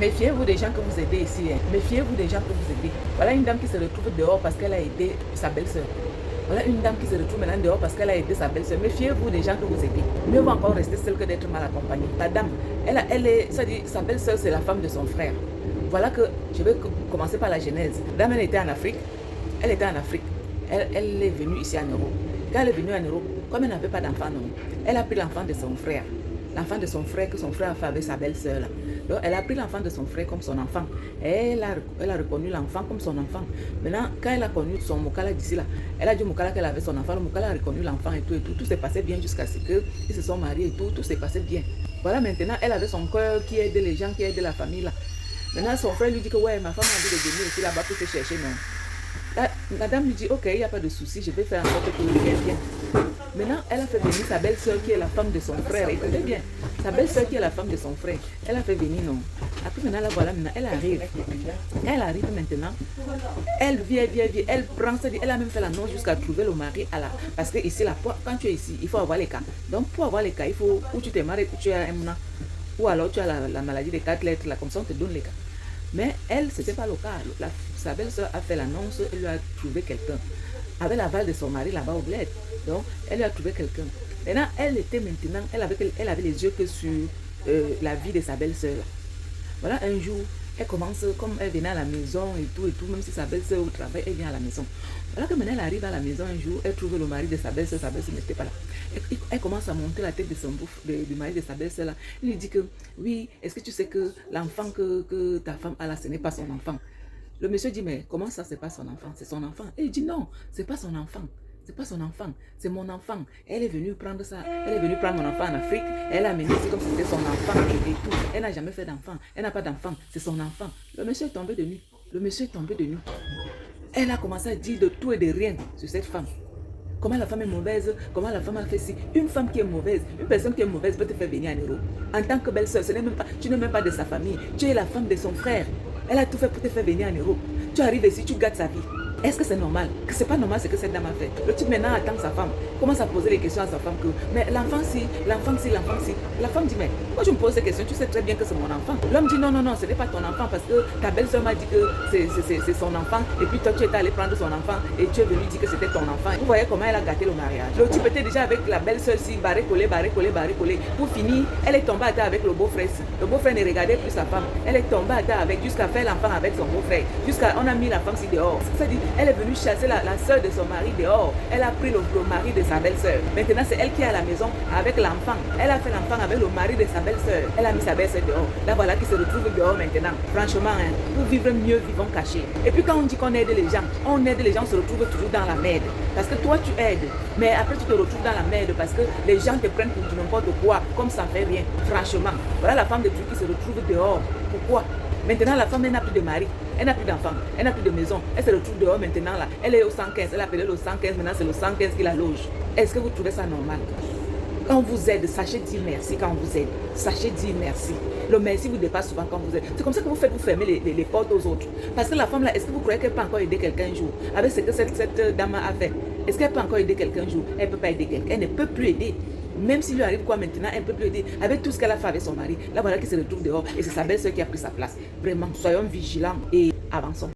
Méfiez-vous des gens que vous aidez ici. Hein. Méfiez-vous des gens que vous aidez. Voilà une dame qui se retrouve dehors parce qu'elle a aidé sa belle-sœur. Voilà une dame qui se retrouve maintenant dehors parce qu'elle a aidé sa belle-sœur. Méfiez-vous des gens que vous aidez. Mieux vaut encore rester seule que d'être mal accompagnée. La dame, sa belle-sœur, c'est la femme de son frère. Voilà que je vais commencer par la genèse. La dame, elle était en Afrique. Elle était en Afrique. Elle est venue ici en Europe. Quand elle est venue en Europe, comme elle n'avait pas d'enfant, non, elle a pris l'enfant de son frère. L'enfant de son frère que son frère a fait avec sa belle-sœur. Donc, elle a pris l'enfant de son frère comme son enfant. Et elle a reconnu l'enfant comme son enfant. Maintenant, quand elle a connu son Mokala d'ici là, elle a dit au Mokala qu'elle avait son enfant. Le Mokala a reconnu l'enfant et tout et tout. Tout s'est passé bien jusqu'à ce qu'ils se sont mariés et tout. Tout s'est passé bien. Voilà, maintenant, elle avait son cœur qui aide les gens, qui aide la famille là. Maintenant, son frère lui dit que ouais, ma femme a envie de venir ici là-bas pour te chercher, non. La dame lui dit, ok, il n'y a pas de souci, je vais faire en sorte que le vienne. Maintenant, elle a fait venir sa belle-sœur qui est la femme de son frère. Écoutez bien, sa belle-sœur qui est la femme de son frère, elle a fait venir, non. Après, maintenant, voilà, maintenant, elle arrive. Elle arrive maintenant, elle vient, elle prend, elle a même fait l'annonce jusqu'à trouver le mari à la... Parce que ici, là, quand tu es ici, il faut avoir les cas. Donc, pour avoir les cas, il faut, ou tu t'es marié, ou tu as un mois, ou alors tu as la maladie des 4 lettres, là, comme ça, on te donne les cas. Mais elle, ce n'était pas le cas. Sa belle-sœur a fait l'annonce, elle lui a trouvé quelqu'un. Avec l'aval de son mari là-bas au bled. Donc, elle lui a trouvé quelqu'un. Maintenant, elle avait les yeux que sur la vie de sa belle-sœur. Voilà, un jour, elle commence, comme elle venait à la maison et tout, même si sa belle-sœur au travail, elle vient à la maison. Voilà que maintenant, elle arrive à la maison un jour, elle trouve le mari de sa belle-sœur n'était pas là. Elle commence à monter la tête du mari de sa belle-sœur là. Il lui dit que, oui, est-ce que tu sais que l'enfant que ta femme a là, ce n'est pas son enfant? Le monsieur dit, mais comment ça, c'est pas son enfant? C'est son enfant. Et il dit, non, c'est pas son enfant. C'est pas son enfant, c'est mon enfant. Elle est venue prendre ça. Elle est venue prendre mon enfant en Afrique. Elle a amené comme si c'était son enfant et tout. Elle n'a jamais fait d'enfant. Elle n'a pas d'enfant. C'est son enfant. Le monsieur est tombé de nuit. Le monsieur est tombé de nuit. Elle a commencé à dire de tout et de rien sur cette femme. Comment la femme est mauvaise, comment la femme a fait ci. Une femme qui est mauvaise, une personne qui est mauvaise peut te faire venir en Europe. En tant que belle-sœur, tu n'es même pas de sa famille. Tu es la femme de son frère. Elle a tout fait pour te faire venir en Europe. Tu arrives ici, tu gâtes sa vie. Est-ce que c'est normal? Que c'est pas normal ce que cette dame a fait. Le type maintenant attend sa femme, commence à poser les questions à sa femme que, mais l'enfant si, l'enfant si, l'enfant si. La femme dit, mais moi je me pose ces questions, tu sais très bien que c'est mon enfant. L'homme dit, non, ce n'est pas ton enfant parce que ta belle-sœur m'a dit que c'est son enfant et puis toi tu es allé prendre son enfant et tu es venu dire que c'était ton enfant. Vous voyez comment elle a gâté le mariage. Le type était déjà avec la belle-sœur si, barré-collé. Pour finir, elle est tombée à terre avec le beau-frère si. Le beau-frère ne regardait plus sa femme. Elle est tombée à terre avec, jusqu'à faire l'enfant avec son beau-frère. On a mis la femme si dehors. C'est-à-dire, elle est venue chasser la soeur de son mari dehors. Elle a pris le mari de sa belle-sœur. Maintenant, c'est elle qui est à la maison avec l'enfant. Elle a fait l'enfant avec le mari de sa belle-sœur. Elle a mis sa belle-sœur dehors. Là, voilà qui se retrouve dehors maintenant. Franchement, hein, pour vivre mieux, vivons cachés. Et puis quand on dit qu'on aide les gens, on se retrouve toujours dans la merde. Parce que toi, tu aides. Mais après, tu te retrouves dans la merde parce que les gens te prennent pour du n'importe quoi, comme ça ne fait rien. Franchement, voilà la femme de Dieu qui se retrouve dehors. Pourquoi? Maintenant, la femme, elle n'a plus de mari, elle n'a plus d'enfant, elle n'a plus de maison, elle se retrouve dehors maintenant là. Elle est au 115, elle a appelé le 115, maintenant c'est le 115 qui la loge. Est-ce que vous trouvez ça normal? Quand on vous aide, sachez dire merci quand on vous aide. Sachez dire merci. Le merci vous dépasse souvent quand vous aidez. C'est comme ça que vous faites, vous fermez les portes aux autres. Parce que la femme là, est-ce que vous croyez qu'elle peut encore aider quelqu'un un jour? Avec ce que cette dame a fait, est-ce qu'elle peut encore aider quelqu'un un jour? Elle ne peut pas aider quelqu'un, elle ne peut plus aider. Même s'il lui arrive quoi maintenant, elle ne peut plus aider. Avec tout ce qu'elle a fait avec son mari, là voilà qu'il se retrouve dehors et c'est sa belle-sœur qui a pris sa place. Vraiment, soyons vigilants et avançons.